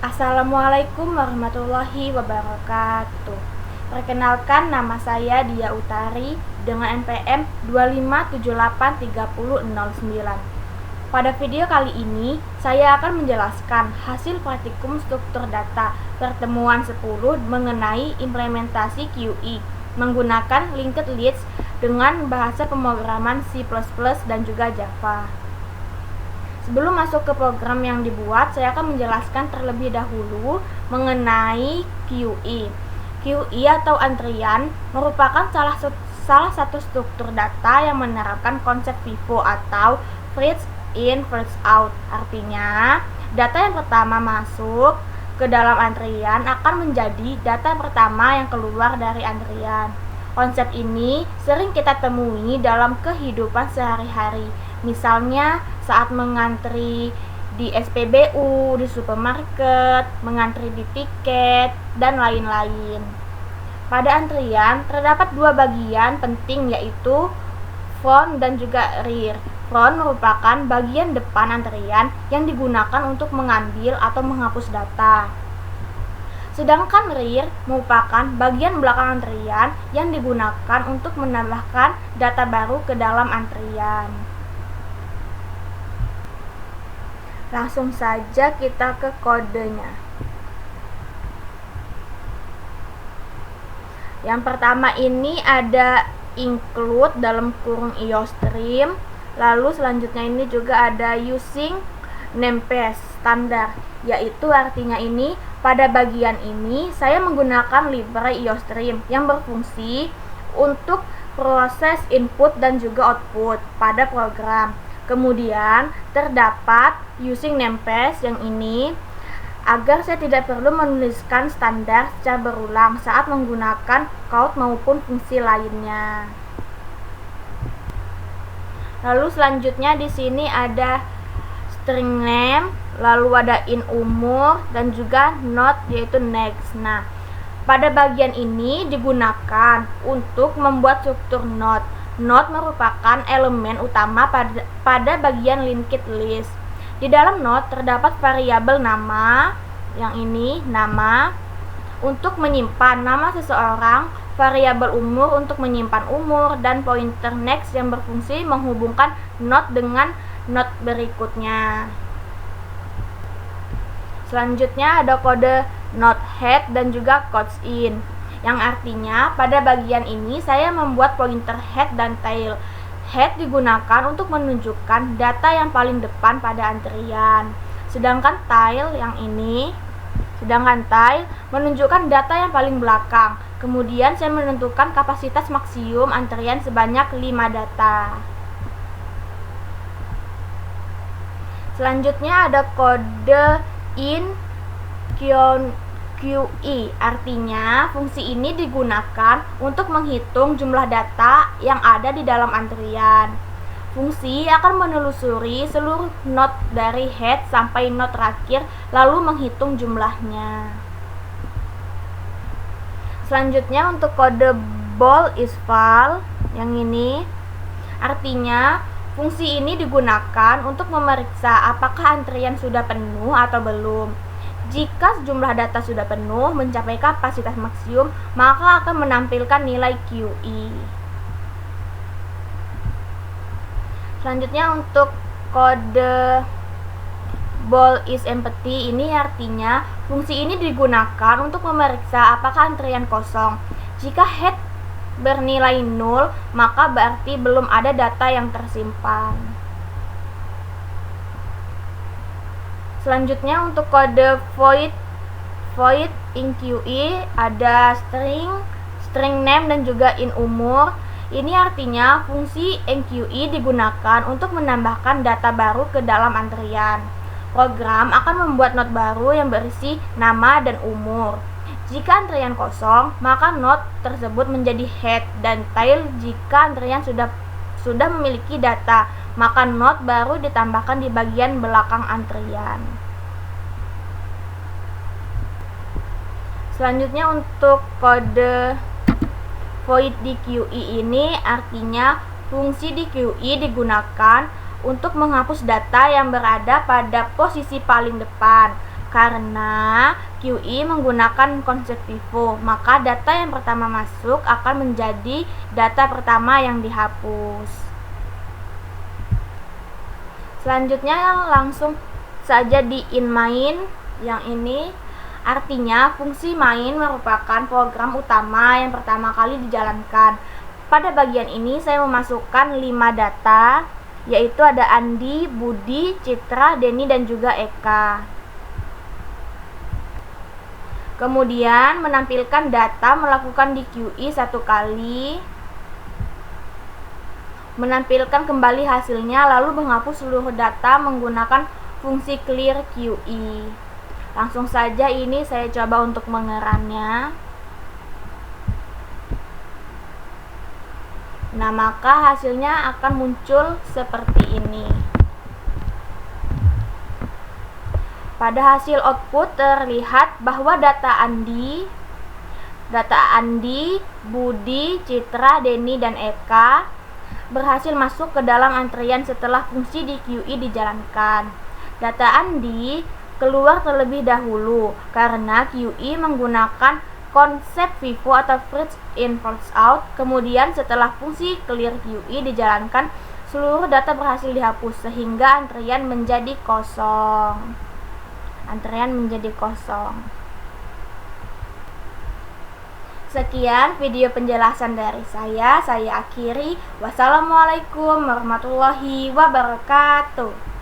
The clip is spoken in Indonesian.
Assalamualaikum warahmatullahi wabarakatuh. Perkenalkan, nama saya Dia Utari dengan NPM 25783009. Pada video kali ini, saya akan menjelaskan hasil praktikum struktur data pertemuan 10 mengenai implementasi QE menggunakan linked list dengan bahasa pemrograman C++ dan juga Java. Sebelum masuk ke program yang dibuat, saya akan menjelaskan terlebih dahulu mengenai QE. QE atau antrian merupakan salah satu struktur data yang menerapkan konsep FIFO atau first in first out. Artinya, data yang pertama masuk ke dalam antrian akan menjadi data pertama yang keluar dari antrian. Konsep ini sering kita temui dalam kehidupan sehari-hari. Misalnya saat mengantri di SPBU, di supermarket, mengantri di tiket, dan lain-lain. Pada antrian terdapat dua bagian penting, yaitu front dan juga rear. Front merupakan bagian depan antrian yang digunakan untuk mengambil atau menghapus data. Sedangkan rear merupakan bagian belakang antrian yang digunakan untuk menambahkan data baru ke dalam antrian. Langsung saja kita ke kodenya. Yang pertama ini ada include dalam kurung IOStream. Lalu selanjutnya ini juga ada using namespace standar, yaitu artinya ini pada bagian ini saya menggunakan library IOStream yang berfungsi untuk proses input dan juga output pada program. Kemudian terdapat using namespace yang ini agar saya tidak perlu menuliskan standar secara berulang saat menggunakan code maupun fungsi lainnya. Lalu selanjutnya di sini ada string name, lalu ada in umur dan juga not yaitu next. Nah, pada bagian ini digunakan untuk membuat struktur not. Not merupakan elemen utama pada bagian linked list. Di dalam not terdapat variabel nama, yang ini nama untuk menyimpan nama seseorang, variabel umur untuk menyimpan umur, dan pointer next yang berfungsi menghubungkan not dengan not berikutnya. Selanjutnya ada kode not head dan juga quotes in, yang artinya pada bagian ini saya membuat pointer head dan tail. Head digunakan untuk menunjukkan data yang paling depan pada antrian, sedangkan tail menunjukkan data yang paling belakang. Kemudian saya menentukan kapasitas maksimum antrian sebanyak 5 data. Selanjutnya ada kode in QE, artinya fungsi ini digunakan untuk menghitung jumlah data yang ada di dalam antrian. Fungsi akan menelusuri seluruh node dari head sampai node terakhir lalu menghitung jumlahnya. Selanjutnya untuk kode bool is val, yang ini artinya fungsi ini digunakan untuk memeriksa apakah antrian sudah penuh atau belum. Jika jumlah data sudah penuh mencapai kapasitas maksimum, maka akan menampilkan nilai QE. Selanjutnya untuk kode bool is empty, ini artinya fungsi ini digunakan untuk memeriksa apakah antrian kosong. Jika head bernilai 0, maka berarti belum ada data yang tersimpan. Selanjutnya untuk kode void in QE ada string name dan juga in umur. Ini artinya fungsi enqueue digunakan untuk menambahkan data baru ke dalam antrian. Program akan membuat not baru yang berisi nama dan umur. Jika antrian kosong, maka not tersebut menjadi head dan tail. Jika antrian sudah memiliki data, maka not baru ditambahkan di bagian belakang antrian. Selanjutnya untuk kode void di QE ini artinya fungsi di QE digunakan untuk menghapus data yang berada pada posisi paling depan. Karena QI menggunakan konsep FIFO, maka data yang pertama masuk akan menjadi data pertama yang dihapus. Selanjutnya langsung saja di inMain yang ini. Artinya fungsi main merupakan program utama yang pertama kali dijalankan. Pada bagian ini saya memasukkan 5 data, yaitu ada Andi, Budi, Citra, Denny, dan juga Eka. Kemudian menampilkan data melakukan di QI 1 kali, menampilkan kembali hasilnya, lalu menghapus seluruh data menggunakan fungsi clear QI. Langsung saja ini saya coba untuk mengerannya. Nah, maka hasilnya akan muncul seperti ini. Pada hasil output terlihat bahwa data Andi, Budi, Citra, Denny, dan Eka berhasil masuk ke dalam antrian setelah fungsi di QI dijalankan. Data Andi keluar terlebih dahulu karena QI menggunakan konsep FIFO atau first in first out. Kemudian setelah fungsi clear QI dijalankan, seluruh data berhasil dihapus sehingga antrian menjadi kosong. Sekian video penjelasan dari saya akhiri. Wassalamualaikum warahmatullahi wabarakatuh.